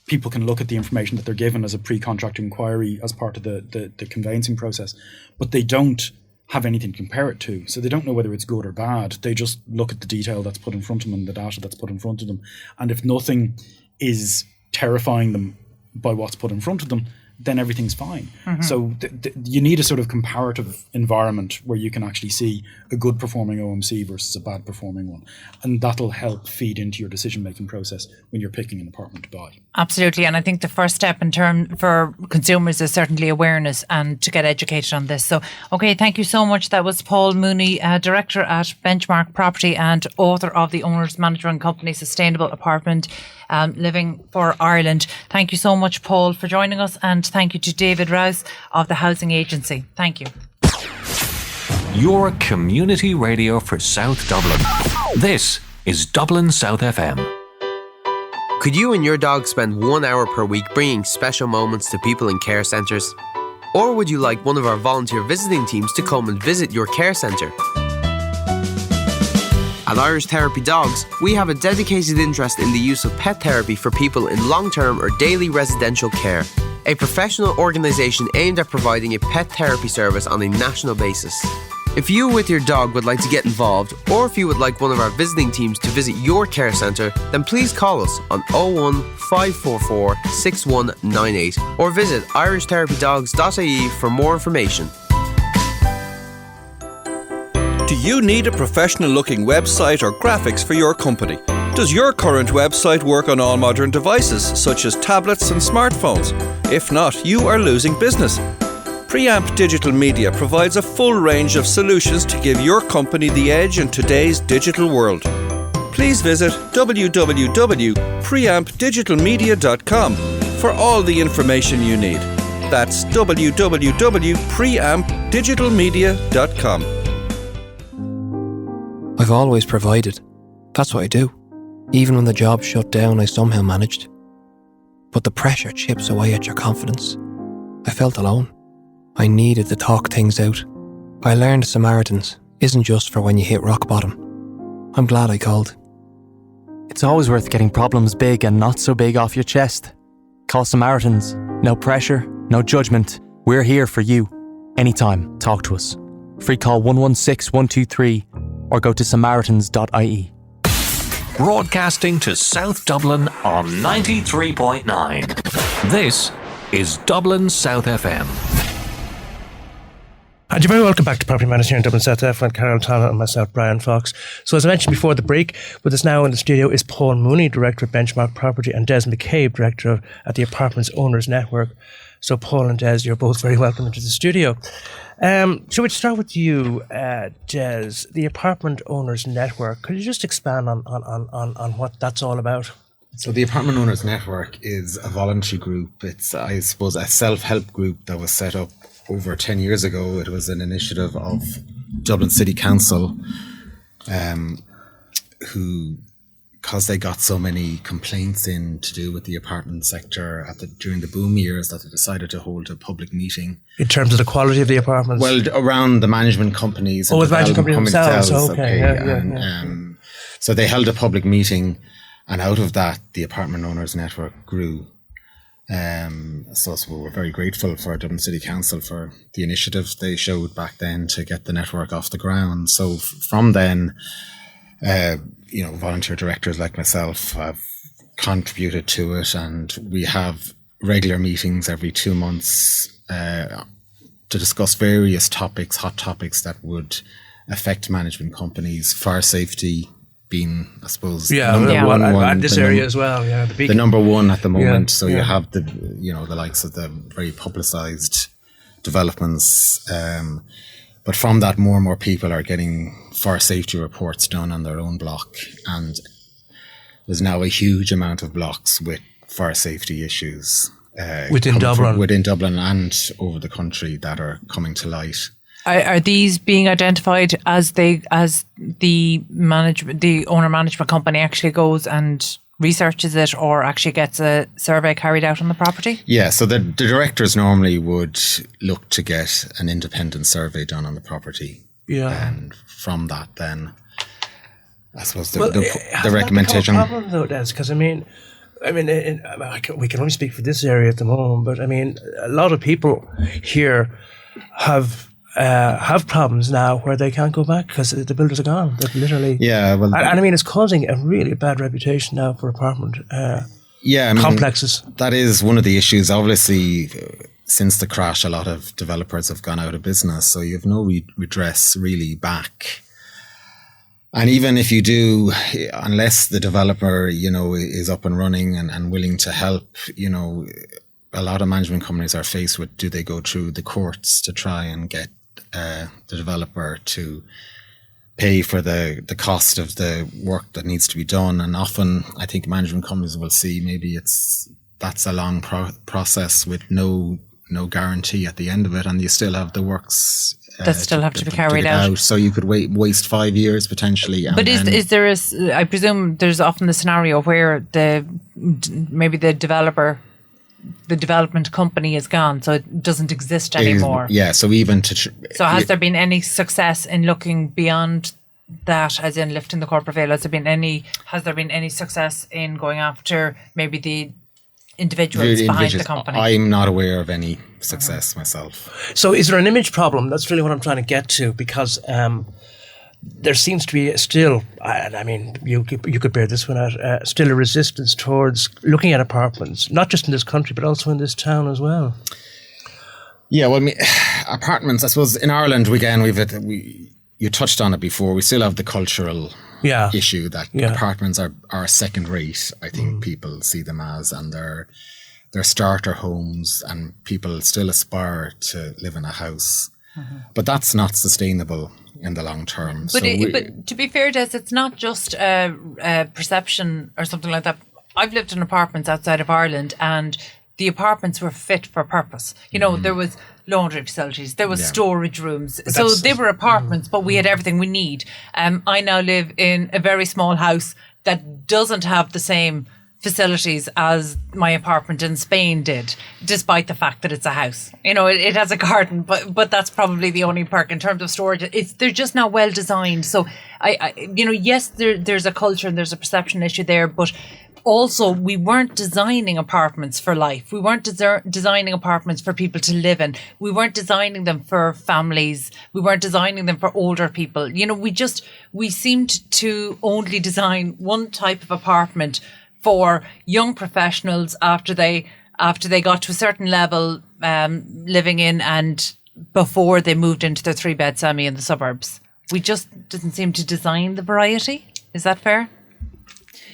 people can look at the information that they're given as a pre-contract inquiry as part of the conveyancing process, but they don't have anything to compare it to. So they don't know whether it's good or bad. They just look at the detail that's put in front of them and the data that's put in front of them. And if nothing is terrifying them by what's put in front of them, then everything's fine. Mm-hmm. So you need a sort of comparative environment where you can actually see a good performing OMC versus a bad performing one. And that'll help feed into your decision-making process when you're picking an apartment to buy. Absolutely. And I think the first step in term for consumers is certainly awareness and to get educated on this. So, okay, thank you so much. That was Paul Mooney, Director at Benchmark Property and author of the Owner's Management Company Sustainable Apartment Living for Ireland. Thank you so much, Paul, for joining us, and thank you to David Rouse of the Housing Agency. Thank you. Your community radio for South Dublin. This is Dublin South FM. Could you and your dog spend 1 hour per week bringing special moments to people in care centres? Or would you like one of our volunteer visiting teams to come and visit your care centre? At Irish Therapy Dogs, we have a dedicated interest in the use of pet therapy for people in long-term or daily residential care. A professional organisation aimed at providing a pet therapy service on a national basis. If you with your dog would like to get involved, or if you would like one of our visiting teams to visit your care centre, then please call us on 01 544 6198 or visit irishtherapydogs.ie for more information. Do you need a professional-looking website or graphics for your company? Does your current website work on all modern devices, such as tablets and smartphones? If not, you are losing business. Preamp Digital Media provides a full range of solutions to give your company the edge in today's digital world. Please visit www.preampdigitalmedia.com for all the information you need. That's www.preampdigitalmedia.com. I've always provided. That's what I do. Even when the job shut down, I somehow managed. But the pressure chips away at your confidence. I felt alone. I needed to talk things out. I learned Samaritans isn't just for when you hit rock bottom. I'm glad I called. It's always worth getting problems big and not so big off your chest. Call Samaritans. No pressure, no judgment. We're here for you. Anytime, talk to us. Free call 116 123 or go to samaritans.ie. Broadcasting to South Dublin on 93.9. This is Dublin South FM. And you're very welcome back to Property Matters here in Dublin South FM. Carol Tana and myself, Brian Fox. So as I mentioned before the break, with us now in the studio is Paul Mooney, Director of Benchmark Property, and Des McCabe, Director at the Apartments Owners Network. So Paul and Des, you're both very welcome into the studio. Shall we start with you, Des, the Apartment Owners Network? Could you just expand on what that's all about? So the Apartment Owners Network is a voluntary group. It's, I suppose, a self-help group that was set up over 10 years ago. It was an initiative of Dublin City Council, who, because they got so many complaints in to do with the apartment sector during the boom years, that they decided to hold a public meeting. In terms of the quality of the apartments? Well, around the management companies. Oh, the management companies themselves. Okay. Yeah. So they held a public meeting, and out of that, the Apartment Owners Network grew. So we're very grateful for Dublin City Council for the initiative they showed back then to get the network off the ground. So from then, volunteer directors like myself have contributed to it, and we have regular meetings every 2 months to discuss various topics, hot topics that would affect management companies, fire safety being, I suppose, number one at this area as well. Yeah, the number one at the moment. You have the likes of the very publicised developments, but from that, more and more people are getting fire safety reports done on their own block, and there's now a huge amount of blocks with fire safety issues within Dublin and over the country that are coming to light. Are these being identified as the owner management company actually goes and researches it, or actually gets a survey carried out on the property? Yeah, so the directors normally would look to get an independent survey done on the property. Yeah. And from that, then I suppose the has recommendation. That become a problem though, Des? Because we can only speak for this area at the moment, but I mean, a lot of people here have problems now where they can't go back because the builders are gone. They're literally and I mean, it's causing a really bad reputation now for apartment complexes. That is one of the issues. Obviously, since the crash, a lot of developers have gone out of business, so you have no redress really back. And even if you do, unless the developer, is up and running and willing to help, a lot of management companies are faced with, do they go through the courts to try and get the developer to pay for the cost of the work that needs to be done? And often I think management companies will see maybe that's a long process with no guarantee at the end of it, and you still have the works that still have to be carried out. So you could waste 5 years potentially. But is there I presume there's often the scenario where maybe the development company is gone, so it doesn't exist anymore. Yeah, so even so has there been any success in looking beyond that, as in lifting the corporate veil? Has there been any success in going after maybe the individuals behind the company? I'm not aware of any success myself. So is there an image problem? That's really what I'm trying to get to, because there seems to be still, I mean, you could bear this one out, still a resistance towards looking at apartments, not just in this country, but also in this town as well. Yeah, well, apartments, I suppose in Ireland, you touched on it before, we still have the cultural issue that apartments are second rate. I think people see them as, and they're starter homes, and people still aspire to live in a house. But that's not sustainable in the long term. But to be fair, Des, it's not just a perception or something like that. I've lived in apartments outside of Ireland, and the apartments were fit for purpose. There was laundry facilities, there was storage rooms. So they were apartments, but we had everything we need. I now live in a very small house that doesn't have the same facilities as my apartment in Spain did, despite the fact that it's a house. It has a garden, but that's probably the only perk in terms of storage. They're just not well designed. So yes, there's a culture and there's a perception issue there, but also we weren't designing apartments for life. We weren't designing apartments for people to live in. We weren't designing them for families. We weren't designing them for older people. We seemed to only design one type of apartment for young professionals after they got to a certain level living in, and before they moved into their 3-bed semi in the suburbs. We just didn't seem to design the variety. Is that fair?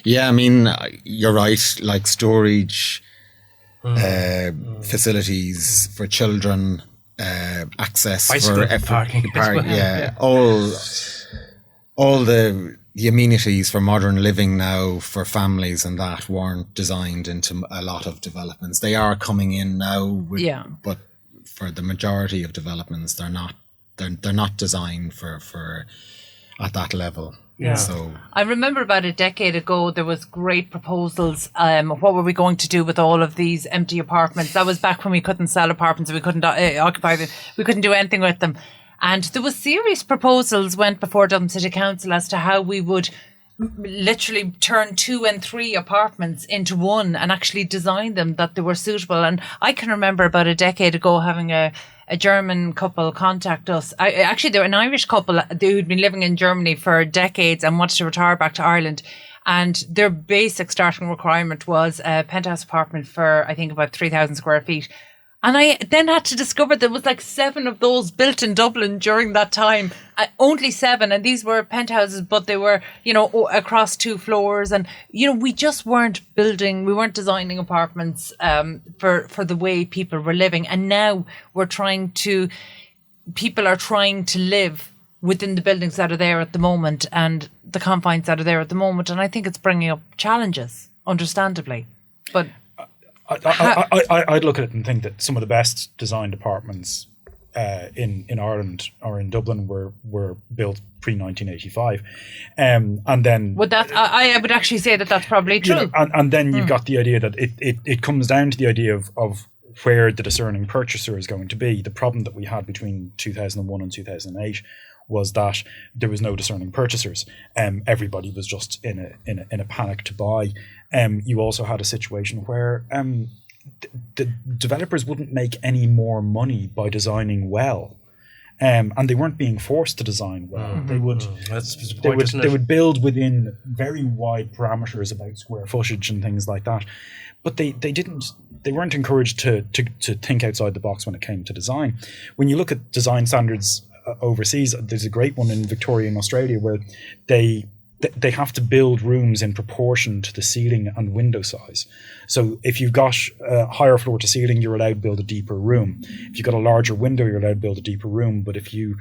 Yeah, I mean, you're right. Like storage, facilities for children, access bicycle for parking. All the amenities for modern living now for families and that weren't designed into a lot of developments. They are coming in now, but for the majority of developments, they're not designed for at that level. Yeah. So I remember about a decade ago there was great proposals. What were we going to do with all of these empty apartments? That was back when we couldn't sell apartments, we couldn't occupy them, we couldn't do anything with them. And there was serious proposals went before Dublin City Council as to how we would literally turn 2 and 3 apartments into one and actually design them that they were suitable. And I can remember about a decade ago having a German couple contact us. Actually, they were an Irish couple who'd been living in Germany for decades and wanted to retire back to Ireland. And their basic starting requirement was a penthouse apartment for, I think, about 3,000 square feet. And I then had to discover there was like 7 of those built in Dublin during that time. Only 7. And these were penthouses, but they were, across 2 floors. And, we just weren't building, we weren't designing apartments for the way people were living. And now people are trying to live within the buildings that are there at the moment and the confines that are there at the moment. And I think it's bringing up challenges, understandably. But I'd look at it and think that some of the best designed apartments in Ireland or in Dublin were built pre-1985, and then I would actually say that that's probably true. And then you've got the idea that it comes down to the idea of where the discerning purchaser is going to be. The problem that we had between 2001 and 2008 was that there was no discerning purchasers. Everybody was just in a panic to buy. You also had a situation where the developers wouldn't make any more money by designing well. And they weren't being forced to design well. They would build within very wide parameters about square footage and things like that. But they weren't encouraged to think outside the box when it came to design. When you look at design standards overseas, there's a great one in Victoria in Australia where they have to build rooms in proportion to the ceiling and window size. So if you've got a higher floor to ceiling, you're allowed to build a deeper room. If you've got a larger window, you're allowed to build a deeper room. But if you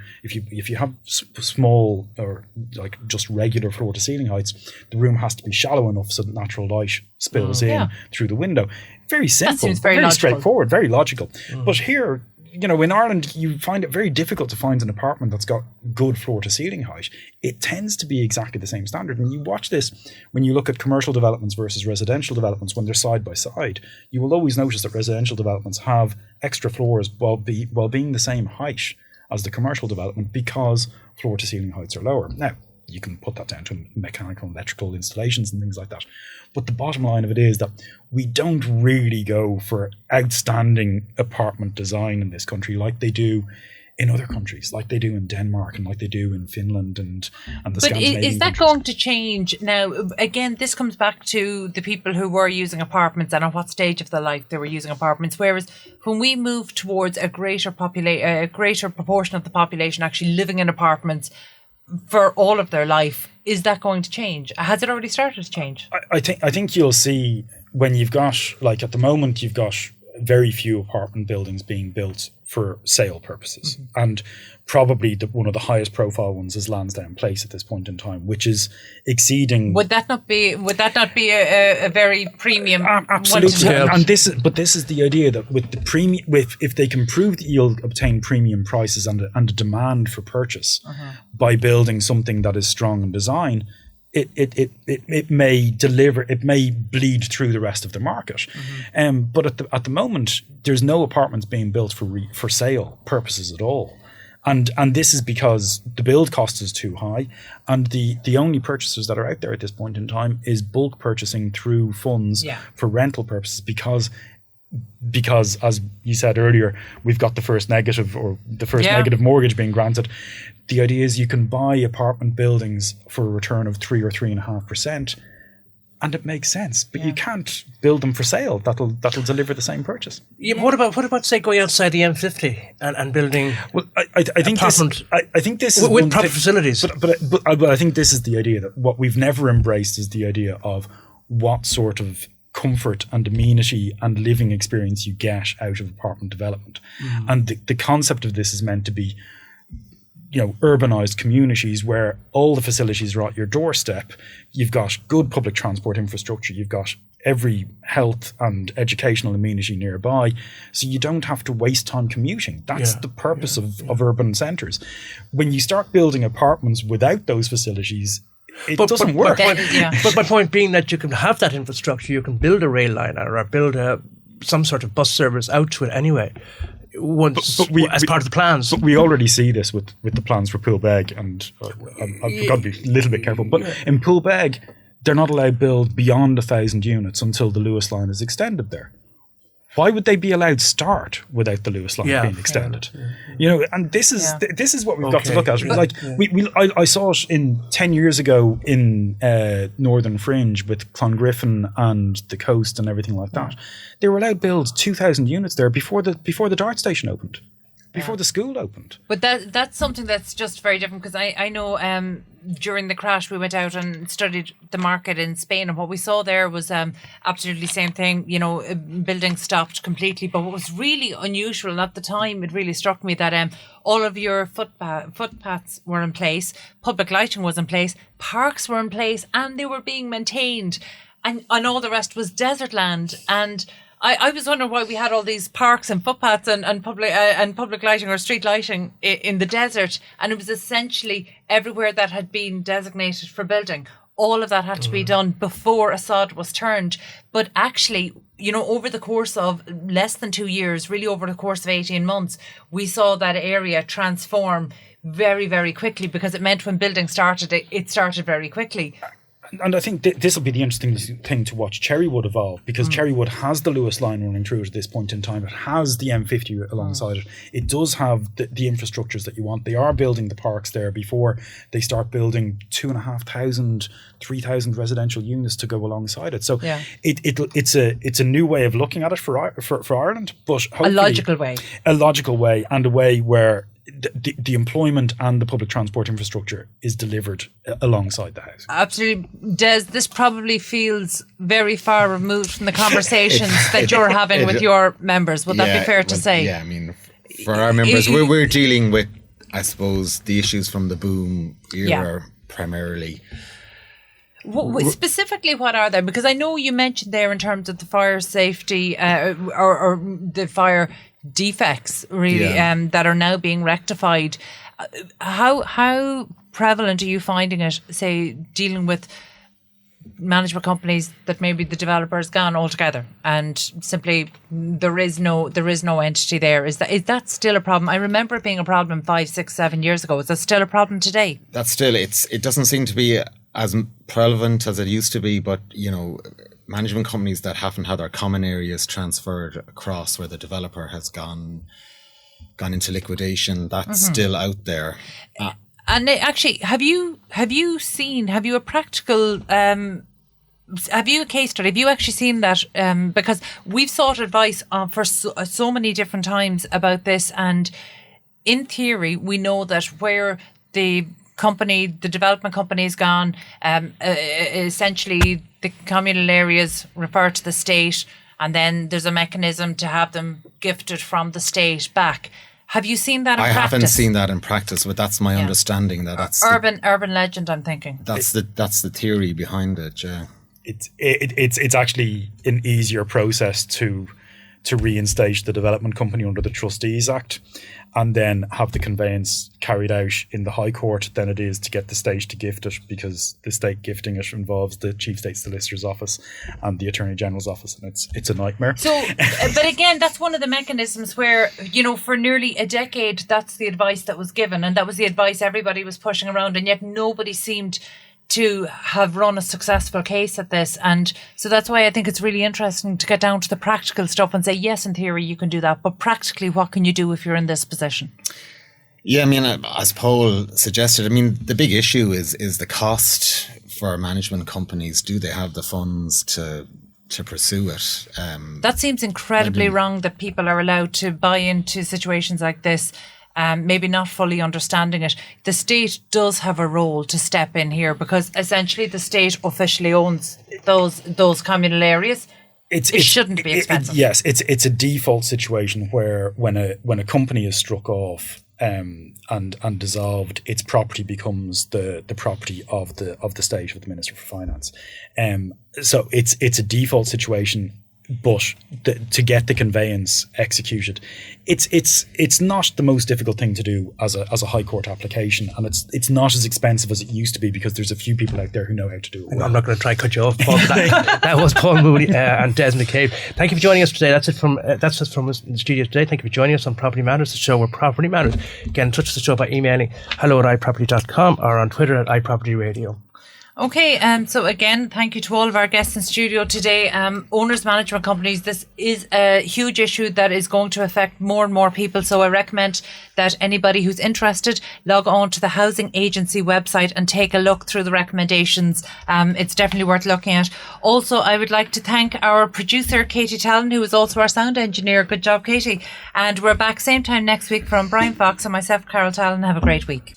have small or like just regular floor to ceiling heights, the room has to be shallow enough so that natural light spills in through the window. Very simple, that seems very straightforward, very logical. But here, in Ireland, you find it very difficult to find an apartment that's got good floor to ceiling height. It tends to be exactly the same standard. And you watch this when you look at commercial developments versus residential developments when they're side by side. You will always notice that residential developments have extra floors while being the same height as the commercial development because floor to ceiling heights are lower. Now, you can put that down to mechanical and electrical installations and things like that. But the bottom line of it is that we don't really go for outstanding apartment design in this country like they do in other countries, like they do in Denmark and like they do in Finland and the Scandinavian But is that countries. going to change? Now, again, this comes back to the people who were using apartments and at what stage of their life they were using apartments. Whereas when we move towards a greater proportion of the population actually living in apartments for all of their life, is that going to change? Has it already started to change? I think you'll see when you've got, like at the moment, you've got very few apartment buildings being built for sale purposes. And probably one of the highest profile ones is Lansdowne Place at this point in time, which is exceeding. Would that not be a very premium? Absolutely. And this is the idea that with the premium, if they can prove that you'll obtain premium prices and a demand for purchase by building something that is strong in design, it may deliver, it may bleed through the rest of the market. But at the moment, there's no apartments being built for sale purposes at all. And this is because the build cost is too high, and the only purchasers that are out there at this point in time is bulk purchasing through funds for rental purposes because as you said earlier, we've got the first negative negative mortgage being granted. The idea is you can buy apartment buildings for a return of 3 or 3.5%, and it makes sense. But you can't build them for sale. That'll deliver the same purchase. Yeah. What about say going outside the M50 and building? Well, I think this is with proper facilities. But I think this is the idea that what we've never embraced is the idea of what sort of comfort and amenity and living experience you get out of apartment development. And the concept of this is meant to be, urbanized communities where all the facilities are at your doorstep. You've got good public transport infrastructure. You've got every health and educational amenity nearby. So you don't have to waste time commuting. That's the purpose of urban centres. When you start building apartments without those facilities, it doesn't work. But my point being that you can have that infrastructure, you can build a rail line or build some sort of bus service out to it anyway. As part of the plans. But we already see this with the plans for Poolbeg, and I've got to be a little bit careful. But in Poolbeg, they're not allowed to build beyond 1,000 units until the Lewis line is extended there. Why would they be allowed to start without the Lewis line being extended? And this is what we've got to look at. Like I saw it 10 years ago in Northern Fringe with Clongriffin and the coast and everything like that. They were allowed to build 2,000 units there before the Dart station opened, before the school opened. But that's something that's just very different, because I know during the crash we went out and studied the market in Spain, and what we saw there was absolutely the same thing. Buildings stopped completely. But what was really unusual, and at the time it really struck me, that all of your footpaths were in place, public lighting was in place, parks were in place, and they were being maintained, and all the rest was desert land. And I was wondering why we had all these parks and footpaths and public lighting or street lighting in the desert, and it was essentially everywhere that had been designated for building. All of that had to be done before a sod was turned. But actually, over the course of less than 2 years, really over the course of 18 months, we saw that area transform very, very quickly, because it meant when building started, it started very quickly. And I think this will be the interesting thing to watch Cherrywood evolve, because Cherrywood has the Lewis line running through it at this point in time. It has the M50 alongside it. It does have the infrastructures that you want. They are building the parks there before they start building 2,500, 3,000 residential units to go alongside it. So it's a new way of looking at it for Ireland, but a logical way, and a way where the employment and the public transport infrastructure is delivered alongside the house. Absolutely. Des, this probably feels very far removed from the conversations that you're having with your members. Would that be fair to say? Yeah, I mean, for our members, we're dealing with, I suppose, the issues from the boom era primarily. Specifically, what are they? Because I know you mentioned there in terms of the fire safety or the fire defects really that are now being rectified. How prevalent are you finding it, say, dealing with management companies that maybe the developer has gone altogether and simply there is no entity there? Is that still a problem? I remember it being a problem 5, 6, 7 years ago. Is that still a problem today? That's still, it doesn't seem to be as prevalent as it used to be, but management companies that haven't had their common areas transferred across, where the developer has gone into liquidation, that's still out there. And actually, have you a practical, have you a case study? Have you actually seen that? Because we've sought advice for so many different times about this, and in theory, we know that where the development company is gone, essentially the communal areas refer to the state, and then there's a mechanism to have them gifted from the state back. Have you seen that in practice? I haven't seen that in practice, but that's my understanding. That's urban legend, I'm thinking. That's the theory behind it. Yeah, it's actually an easier process to reinstate the development company under the Trustees Act, and then have the conveyance carried out in the High Court than it is to get the state to gift it, because the state gifting it involves the Chief State Solicitor's Office and the Attorney General's Office, and it's a nightmare. So, but again, that's one of the mechanisms where, for nearly a decade, that's the advice that was given, and that was the advice everybody was pushing around, and yet nobody seemed to have run a successful case at this. And so that's why I think it's really interesting to get down to the practical stuff and say, yes, in theory you can do that, but practically what can you do if you're in this position? Yeah, I mean, as Paul suggested, I mean, the big issue is the cost for management companies. Do they have the funds to pursue it? That seems incredibly wrong, that people are allowed to buy into situations like this. Maybe not fully understanding it. The state does have a role to step in here, because essentially the state officially owns those communal areas. It shouldn't be expensive. Yes, it's a default situation where when a company is struck off and dissolved, its property becomes the property of the state, of the Minister for Finance. So it's a default situation. But to get the conveyance executed, it's not the most difficult thing to do as a High Court application, and it's not as expensive as it used to be, because there's a few people out there who know how to do it well. I'm not going to try and cut you off, Paul. That was Paul Mooney and Des McCabe. Thank you for joining us today. That's it from us in the studio today. Thank you for joining us on Property Matters, the show where property matters. Get in touch with the show by emailing hello@iproperty.com or on Twitter at iPropertyRadio. Okay, so again, thank you to all of our guests in studio today. Owners management companies, this is a huge issue that is going to affect more and more people. So I recommend that anybody who's interested log on to the housing agency website and take a look through the recommendations. It's definitely worth looking at. Also, I would like to thank our producer, Katie Talon, who is also our sound engineer. Good job, Katie. And we're back same time next week from Brian Fox and myself, Carol Talon. Have a great week.